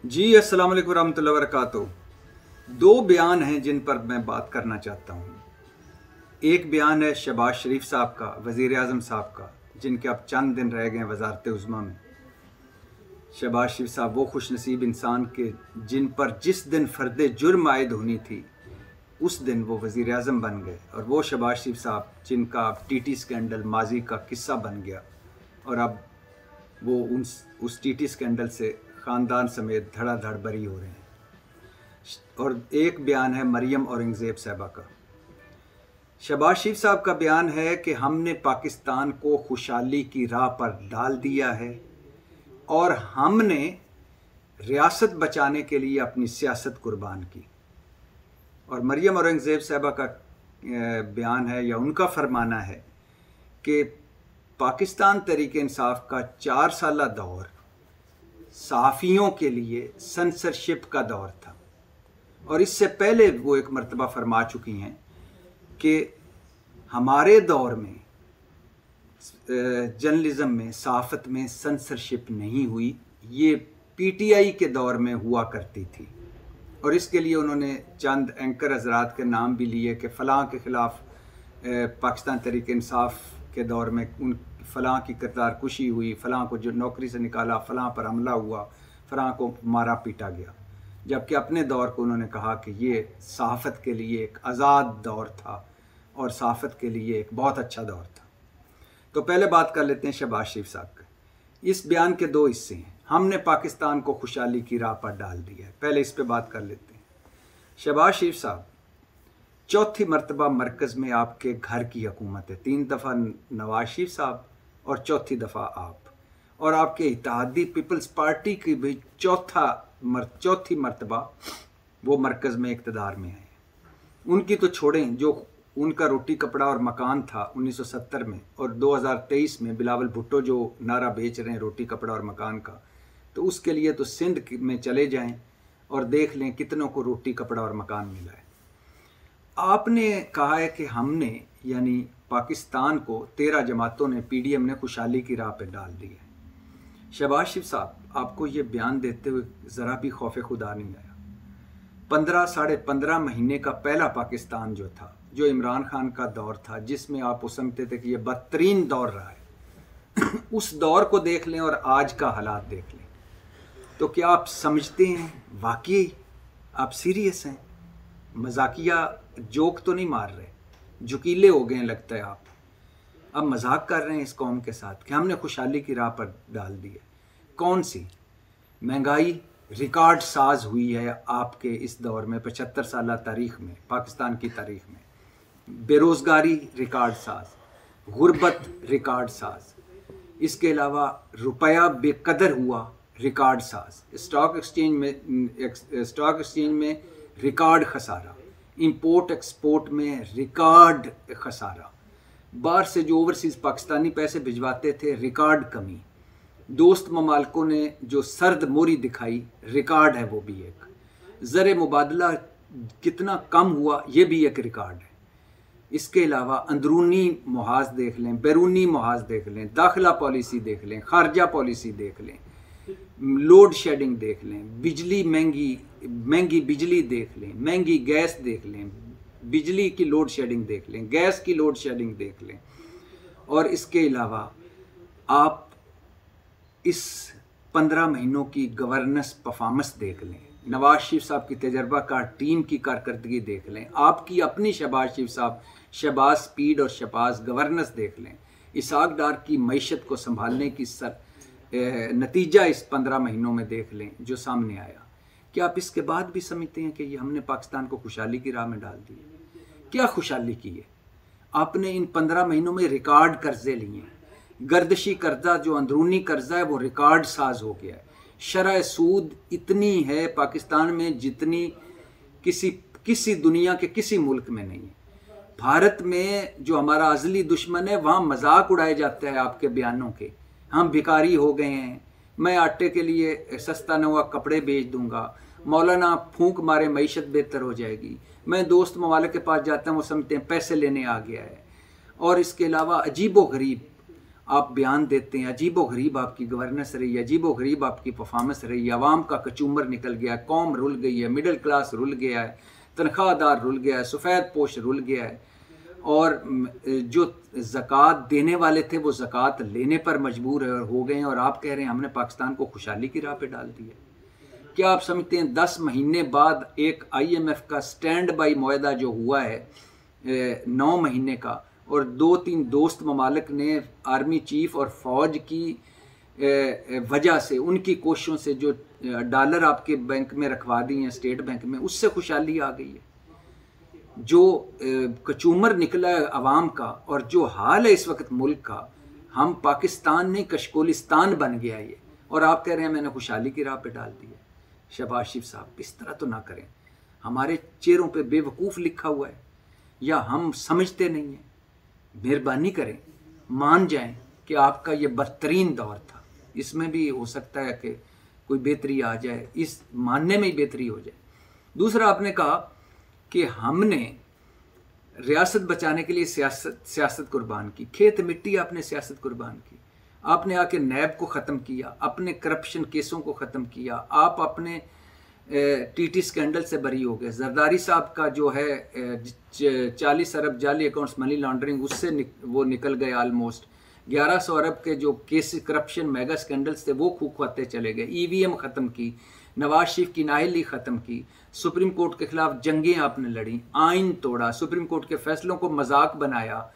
जी अस्सलाम वालेकुम रहमतुल्लाहि व बरकातुहू। दो बयान हैं जिन पर मैं बात करना चाहता हूँ। एक बयान है शहबाज शरीफ साहब का, वज़ीर आज़म साहब का, जिनके अब चंद दिन रह गए वज़ारत उज़्मा में। शहबाज शरीफ साहब वो खुश नसीब इंसान के जिन पर जिस दिन फ़र्द जुर्म आयद होनी थी उस दिन वो वज़ीर आज़म बन गए, और वो शहबाज शरीफ साहब जिनका अब टीटी स्कैंडल माजी का किस्सा बन गया और अब वो उस टीटी स्कैंडल से ख़ानदान समेत धड़ाधड़ बरी हो रहे हैं। और एक बयान है मरियम औरंगज़ेब साहबा का। शहबाज शरीफ साहब का बयान है कि हमने पाकिस्तान को खुशहाली की राह पर डाल दिया है और हमने रियासत बचाने के लिए अपनी सियासत कुर्बान की। और मरियम औरंगज़ेब साहबा का बयान है या उनका फरमाना है कि पाकिस्तान तहरीक इंसाफ का 4 साला दौर सहाफ़ियों के लिए सेंसरशिप का दौर था, और इससे पहले वो एक मरतबा फरमा चुकी हैं कि हमारे दौर में जर्नलिज़म में, सहाफ़त में सेंसरशिप नहीं हुई, ये पीटीआई के दौर में हुआ करती थी। और इसके लिए उन्होंने चंद एंकर हजरात के नाम भी लिए कि फ़लाँ के ख़िलाफ़ पाकिस्तान तहरीक इंसाफ के दौर में उन फ़लाँ की किरदार कुशी हुई, फ़लाँ को जो नौकरी से निकाला, फ़लाँ पर हमला हुआ, फ़लाँ को मारा पीटा गया। जबकि अपने दौर को उन्होंने कहा कि ये सहाफ़त के लिए एक आज़ाद दौर था और सहाफ़त के लिए एक बहुत अच्छा दौर था। तो पहले बात कर लेते हैं शहबाज शरीफ साहब का। इस बयान के दो हिस्से हैं। हमने पाकिस्तान को खुशहाली की राह पर डाल दिया है, पहले इस पे बात कर लेते हैं। शहबाज शरीफ साहब, चौथी मरतबा मरकज़ में आपके घर की हुकूमत है। 3 दफ़ा नवाज शरीफ साहब और चौथी दफ़ा आप, और आपके इत्तेहादी पीपल्स पार्टी की भी चौथी मरतबा वो मरकज़ में इक़्तिदार में आए। उनकी तो छोड़ें, जो उनका रोटी कपड़ा और मकान था 1970 में, और 2023 में बिलावल भुट्टो जो नारा बेच रहे हैं रोटी कपड़ा और मकान का, तो उसके लिए तो सिंध में चले जाएं और देख लें कितनों को रोटी कपड़ा और मकान मिला है। आपने कहा है कि हमने, यानी पाकिस्तान को 13 जमातों ने, पीडीएम ने खुशहाली की राह पर डाल दी है। शहबाज शरीफ साहब, आपको ये बयान देते हुए ज़रा भी खौफ खुदा नहीं आया? 15 साढ़े 15 महीने का पहला पाकिस्तान जो था, जो इमरान खान का दौर था, जिसमें आप समझते थे कि ये बदतरीन दौर रहा है उस दौर को देख लें और आज का हालात देख लें, तो क्या आप समझते हैं वाकई आप सीरियस हैं? मजाकिया जोक तो नहीं मार रहे, जुकीले हो गए हैं लगता है आप। अब मजाक कर रहे हैं इस कौम के साथ कि हमने खुशहाली की राह पर डाल दी है। कौन सी महंगाई रिकॉर्ड साज हुई है आपके इस दौर में, 75 साल तारीख में, पाकिस्तान की तारीख में। बेरोज़गारी रिकॉर्ड साज, गुर्बत रिकॉर्ड साज, इसके अलावा रुपया बेकदर हुआ रिकॉर्ड साज, स्टॉक एक्सचेंज में रिकॉर्ड खसारा, इंपोर्ट एक्सपोर्ट में रिकॉर्ड खसारा, बाहर से जो ओवरसीज़ पाकिस्तानी पैसे भिजवाते थे रिकॉर्ड कमी, दोस्त ममालिकों ने जो सर्द मोरी दिखाई रिकॉर्ड है वो भी एक, ज़र मुबादला कितना कम हुआ ये भी एक रिकॉर्ड है। इसके अलावा अंदरूनी मुहाज देख लें, बैरूनी मुहाज देख लें, दाखिला पॉलिसी देख लें, खारजा पॉलिसी देख लें, लोड शेडिंग देख लें, बिजली महंगी बिजली देख लें, महंगी गैस देख लें, बिजली की लोड शेडिंग देख लें, गैस की लोड शेडिंग देख लें। और इसके अलावा आप इस 15 महीनों की गवर्नेंस परफॉर्मेंस देख लें, नवाज शरीफ साहब की तजर्बाकार टीम की कारकर्दगी देख लें, आपकी अपनी शहबाज शरीफ साहब शहबाज स्पीड और शहबाज गवर्नेंस देख लें, इसहाक डार की मईशत को संभालने की नतीजा इस 15 महीनों में देख लें जो सामने आया। क्या आप इसके बाद भी समझते हैं कि ये हमने पाकिस्तान को खुशहाली की राह में डाल दी है? क्या खुशहाली की है? आपने इन 15 महीनों में रिकॉर्ड कर्जे लिए हैं। गर्दशी कर्जा जो अंदरूनी कर्जा है वो रिकॉर्ड साज हो गया है। शरह सूद इतनी है पाकिस्तान में जितनी किसी दुनिया के किसी मुल्क में नहीं है। भारत में जो हमारा अजली दुश्मन है वहाँ मजाक उड़ाए जाते हैं आपके बयानों के। हम भिखारी हो गए हैं, मैं आटे के लिए सस्ता न हुआ कपड़े बेच दूंगा, मौलाना फूंक मारे मईशत बेहतर हो जाएगी, मैं दोस्त ममालिक के पास जाता हूँ वो समझते हैं पैसे लेने आ गया है। और इसके अलावा अजीब व गरीब आप बयान देते हैं, अजीबो गरीब आपकी गवर्नेंस रही है, अजीबो गरीब आपकी परफॉर्मेंस रही है, आवाम का कचूमर निकल गया है, कौम रुल गई है, मिडिल क्लास रुल गया है, तनख्वाहदार रुल गया है, सफ़ेद पोश रुल गया है, और जो ज़कात देने वाले थे वो ज़कात लेने पर मजबूर है और हो गए हैं, और आप कह रहे हैं हमने पाकिस्तान को खुशहाली की राह पे डाल दिया। क्या आप समझते हैं 10 महीने बाद एक IMF का स्टैंड बाई मुआहदा जो हुआ है 9 महीने का, और 2-3 दोस्त ममालिक ने आर्मी चीफ और फ़ौज की वजह से, उनकी कोशिशों से जो डॉलर आपके बैंक में रखवा दी हैं स्टेट बैंक में, उससे खुशहाली आ गई है। जो कचूमर निकला है अवाम का और जो हाल है इस वक्त मुल्क का, हम पाकिस्तान नहीं कशकोलिस्तान बन गया ये, और आप कह रहे हैं मैंने खुशहाली की राह पे डाल दी है। शहबाज शरीफ साहब इस तरह तो ना करें, हमारे चेहरों पे बेवकूफ़ लिखा हुआ है या हम समझते नहीं हैं। मेहरबानी करें, मान जाएं कि आपका ये बदतरीन दौर था, इसमें भी हो सकता है कि कोई बेहतरी आ जाए, इस मानने में ही बेहतरी हो जाए। दूसरा, आपने कहा कि हमने रियासत बचाने के लिए सियासत कुर्बान की, खेत मिट्टी आपने सियासत कुर्बान की, आपने आके नैब को ख़त्म किया, अपने करप्शन केसों को ख़त्म किया, आप अपने TT स्कैंडल से बरी हो गए, जरदारी साहब का जो है 40 अरब जाली अकाउंट्स मनी लॉन्ड्रिंग, उससे वो निकल गए ऑलमोस्ट। 1100 अरब के जो केस करप्शन मेगा स्कैंडल्स थे वो खुखवाते चले गए, EVM ख़त्म की, नवाज शरीफ की नाअहली ख़त्म की, सुप्रीम कोर्ट के ख़िलाफ़ जंगें आपने लड़ी, आइन तोड़ा, सुप्रीम कोर्ट के फ़ैसलों को मजाक बनाया,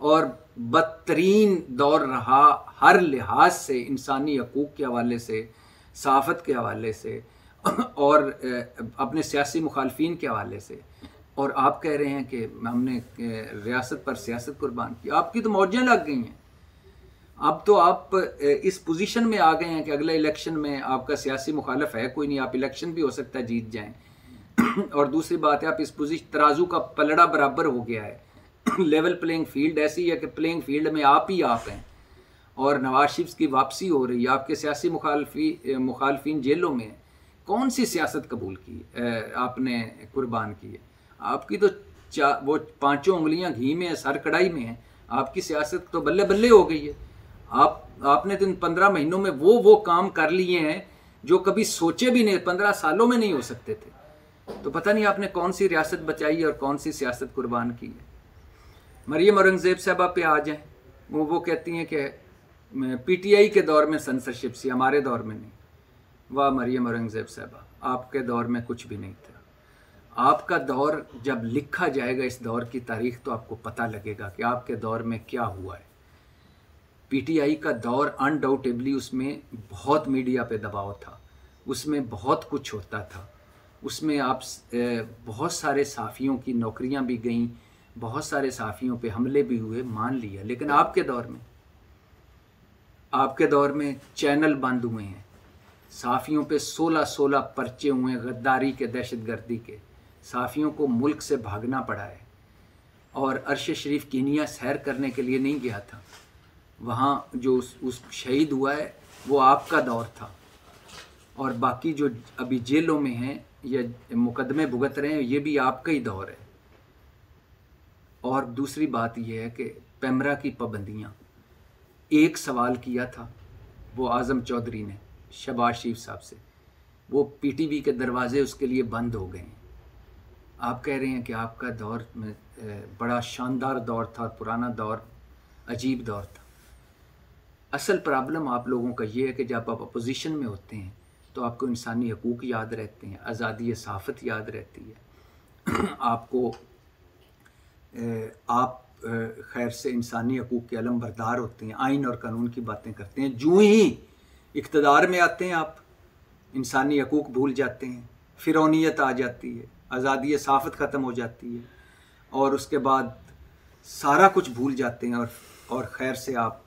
और बदतरीन दौर रहा हर लिहाज से, इंसानी हकूक़ के हवाले से, सहाफ़त के हवाले से, और अपने सियासी मुखालफिन के हवाले से। और आप कह रहे हैं कि हमने रियासत पर सियासत कुर्बान की। आपकी तो मौजें लग गई हैं, अब तो आप इस पोजीशन में आ गए हैं कि अगले इलेक्शन में आपका सियासी मुखालफ है कोई नहीं, आप इलेक्शन भी हो सकता है जीत जाएं। और दूसरी बात है, आप इस पोजीशन, तराजू का पलड़ा बराबर हो गया है, लेवल प्लेइंग फील्ड ऐसी है कि प्लेइंग फील्ड में आप ही आप हैं, और नवाज शरीफ की वापसी हो रही है, आपके सियासी मुखालफिन जेलों में हैं। कौन सी सियासत कबूल की आपने कुर्बान की है? आपकी तो वो 5 उंगलियां घी में है, सर कढ़ाई में है, आपकी सियासत तो बल्ले बल्ले हो गई है। आपने तो इन 15 महीनों में वो काम कर लिए हैं जो कभी सोचे भी नहीं, 15 सालों में नहीं हो सकते थे। तो पता नहीं आपने कौन सी रियासत बचाई है और कौन सी सियासत कुर्बान की है। मरियम औरंगज़ेब साहबा पे आ जाएं, वो कहती हैं कि PTI के दौर में सेंसरशिप थी, हमारे दौर में नहीं। वाह मरियम औरंगज़ेब साहबा, आपके दौर में कुछ भी नहीं था। आपका दौर जब लिखा जाएगा, इस दौर की तारीख, तो आपको पता लगेगा कि आपके दौर में क्या हुआ है। PTI का दौर अनडाउटेबली, उसमें बहुत मीडिया पे दबाव था, उसमें बहुत कुछ होता था, उसमें आप बहुत सारे सहाफ़ियों की नौकरियां भी गईं, बहुत सारे सहाफ़ियों पे हमले भी हुए, मान लिया। लेकिन आपके दौर में चैनल बंद हुए हैं, सहाफ़ियों पे 16 पर्चे हुए गद्दारी के, दहशतगर्दी के, सहाफ़ियों को मुल्क से भागना पड़ा है। और अर्श शरीफ कीनिया सैर करने के लिए नहीं गया था, वहाँ जो उस शहीद हुआ है वो आपका दौर था। और बाकी जो अभी जेलों में हैं या मुकदमे भुगत रहे हैं, ये भी आपका ही दौर है। और दूसरी बात यह है कि पैमरा की पाबंदियाँ, एक सवाल किया था वो आज़म चौधरी ने शहबाज शरीफ साहब से, वो PTV के दरवाजे उसके लिए बंद हो गए हैं। आप कह रहे हैं कि आपका दौर में बड़ा शानदार दौर था, पुराना दौर, अजीब दौर था। असल प्रॉब्लम आप लोगों का ये है कि जब आप अपोजिशन में होते हैं तो आपको इंसानी हकूक़ याद रहते हैं, आज़ादी सहाफ़त याद रहती है, आपको आप खैर से इंसानी हकूक़ के अलम बरदार होते हैं, आइन और कानून की बातें करते हैं। जो ही इक़्तिदार में आते हैं आप इंसानी हकूक़ भूल जाते हैं, फ़िरौनियत आ जाती है, आज़ादी सहाफ़त ख़त्म हो जाती है, और उसके बाद सारा कुछ भूल जाते हैं, और खैर से आप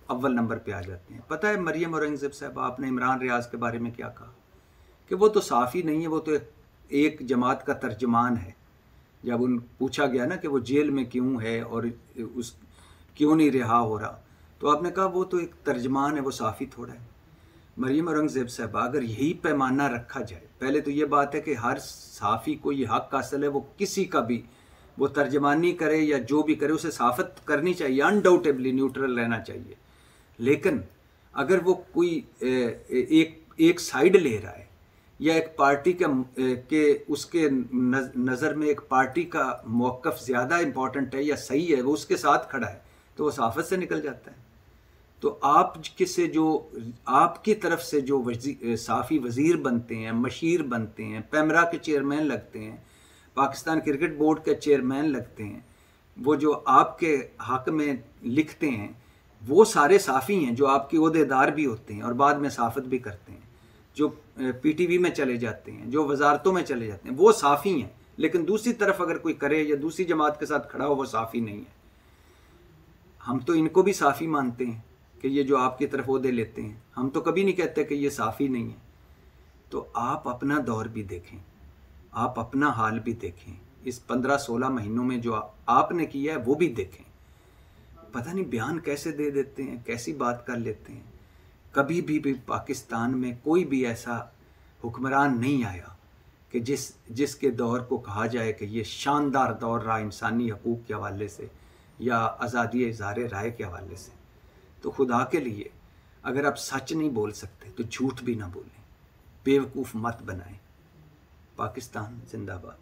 अव्वल नंबर पे आ जाते हैं। पता है मरियम औरंगज़ेब साहब, आपने इमरान रियाज के बारे में क्या कहा कि वो तो सहाफ़ी नहीं है, वो तो एक जमात का तर्जमान है। जब उन पूछा गया ना कि वो जेल में क्यों है और उस क्यों नहीं रिहा हो रहा, तो आपने कहा वो तो एक तर्जमान है, वो सहाफ़ी थोड़ा है। मरियम औरंगज़ेब साहब, अगर यही पैमाना रखा जाए, पहले तो ये बात है कि हर सहाफ़ी को ये हक़ हासिल है, वो किसी का भी वो तर्जमानी करे या जो भी करे, उसे सहाफ़त करनी चाहिए, अनडाउटेबली न्यूट्रल रहना चाहिए। लेकिन अगर वो कोई एक साइड ले रहा है या एक पार्टी के उसके नज़र में एक पार्टी का मौक़िफ़ ज़्यादा इम्पॉर्टेंट है या सही है, वो उसके साथ खड़ा है, तो वो सहाफ़त से निकल जाता है। तो आपकी तरफ से जो साफ़ी वज़ीर बनते हैं, मशीर बनते हैं, पैमरा के चेयरमैन लगते हैं, पाकिस्तान क्रिकेट बोर्ड के चेयरमैन लगते हैं, वो जो आपके हक़ में लिखते हैं, वो सारे साफ़ी हैं जो आपके ओहदेदार भी होते हैं और बाद में सहाफ़त भी करते हैं, जो PTV में चले जाते हैं, जो वजारतों में चले जाते हैं, वो साफ़ी हैं। लेकिन दूसरी तरफ अगर कोई करे या दूसरी जमात के साथ खड़ा हो, वो साफ़ी नहीं है। हम तो इनको भी साफ़ी मानते हैं कि ये जो आपकी तरफ ओहदे लेते हैं, हम तो कभी नहीं कहते कि ये साफ़ी नहीं है। तो आप अपना दौर भी देखें, आप अपना हाल भी देखें, इस 15-16 महीनों में जो आपने किया है वो भी देखें। पता नहीं बयान कैसे दे देते हैं, कैसी बात कर लेते हैं। कभी भी पाकिस्तान में कोई भी ऐसा हुक्मरान नहीं आया कि जिसके दौर को कहा जाए कि ये शानदार दौर रहा इंसानी हकूक़ के हवाले से या आज़ादी इज़हार राय के हवाले से। तो खुदा के लिए अगर आप सच नहीं बोल सकते तो झूठ भी ना बोलें, बेवकूफ़ मत बनाएं। पाकिस्तान जिंदाबाद।